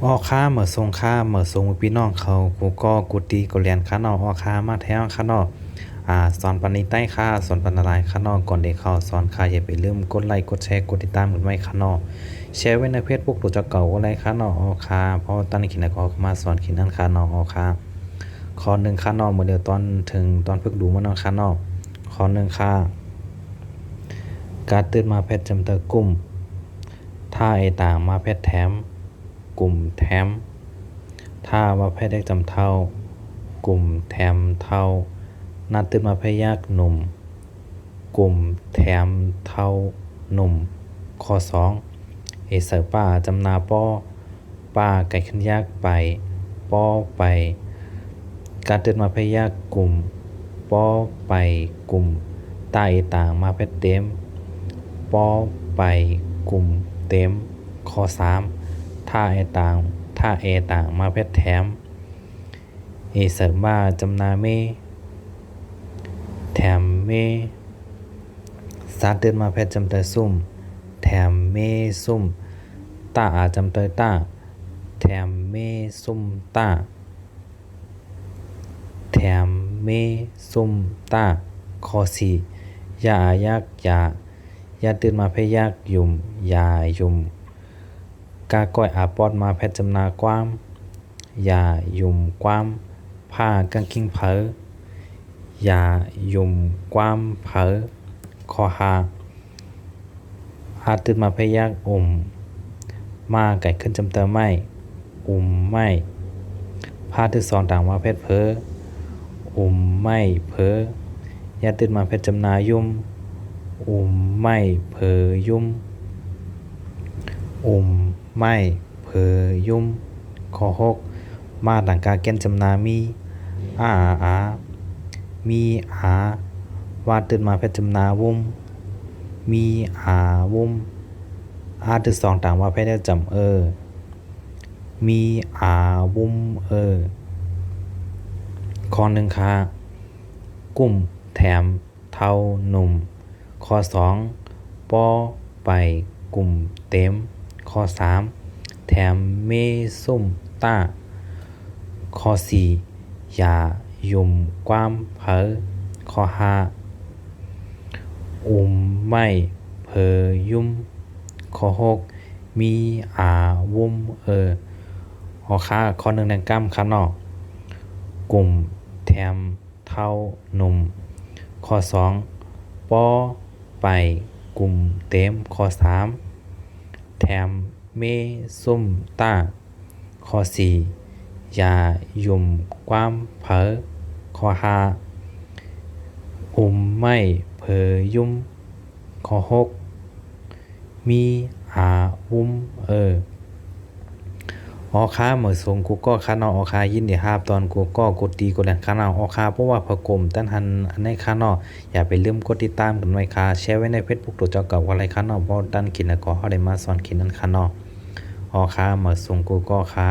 อ้อค้าเหมือทรงค้าเหมือทรงพี่น้องเขากูก็กูตีกูเรียนค้าเนาะอ้อค้ามาแท้ค้าเนาะสอนปานนี้ใต้ค้าสอนปานอะไรค้าเนาะก่อนเด็กเขาสอนค้าอย่าไปลืมกดไลค์กดแชร์กดติดตามกันไว้ค้าเนาะแชร์ไว้ในเพจพวกตัวเจ้าเก่าก็ได้ค้าเนาะอ้อค้าเพราะตอนนี้คิดนะก็มาสอนคิดนั่นค้าเนาะอ้อค้าข้อหนึ่งค้าเนาะเมื่อเดียวตอนถึงตอนฝึกดูมันเนาะค้าเนาะข้อหนึ่งค้าการตื่นมาเพชรจำเตอกลุ่มถ้าไอต่างมาเพชรแถมกลุ่มแถม ถ้าว่าแพทย์ได้จำเท่ากลุ่มแถมเท่านัดตื่นมาพยากหนุ่มกลุ่มแถมเท่าหนุ่มข้อ2เอเสือป้าจำนาป้อป้าไก่ขึ้นยากไปป้อไปการตื่นมาพยากกลุ่มป้อไปกลุ่มตาเอต่างมาแพทย์เต็มป้อไปกลุ่มเต็มข้อ3ถ้าเอต่างมาเพชรแถมเอเสริมบ้าจำนาเมแถมเมสาเตือนมาเพชรจำเตยซุ่มแถมเมซุ่มตาอาจำเตยตาแถมเมซุ่มตาแถมเมซุ่มตาข้อสี่ยาอายักยาตื่นมาเพยากยุ่มยายุ่มกาก้อยอาปอดมาแพทย์จำนาความยายุ่มความผ้ากางกิ้งเผอยายุ่มความเผอข้อหาอาตื่นมาพยากมาไก่ขึ้นจำเตอไม่ไม่ผ้าที่สอนต่างมาเพชรเพอไม่เพอยาตื่นมาเพชรจำนายุ่มไม่เพอยุ่มไม่เพอยุ่มข้อ6มาต่างกาเก้นจำนามีอามีวาดตื่นมาเพชรจำนาวุ้มมีวุ้มที่สองต่างว่าเพชรได้จำมีวุ้มข้อหนึ่งค่ะกลุ่มแถมเท่าหนุ่มข้อ2ป้อไปกลุ่มเต็มข้อ3แถมเมซุ่มต้าข้อ4อย่ายุ่มความเผอข้อ5ไม่เพอยุ่มข้อ6มีวุ้มข้อ1แดงก้ามค่ะเนาะกลุ่มแถมเท่าหนุ่มข้อ2ป้อไปกลุ่มเต็มข้อ3แถมเมซุ่มต้าข้อ4อย่ายุ่มความเผอข้อ5ไม่เพอยุ่มข้อ6มีวุ้มออค้าเหมือนทรงกูก็ค้าเนาะออค้ายินดีฮาบตอนกูก็กดดีกดแรงค้าเนาะออค้าเพราะว่าพะกลมตั้นหันอันในค้าเนาะอย่าไปลืมกดติดตามกันไว้ค่ะแชร์ไว้ใน Facebook ตัวเจ้าเก่าอะไรค้าเนาะเพราะดันกินแล้วก็เฮาได้มาสอนกินนั่นค้าเนาะออค้าเหมือนทรงกูก็ค้า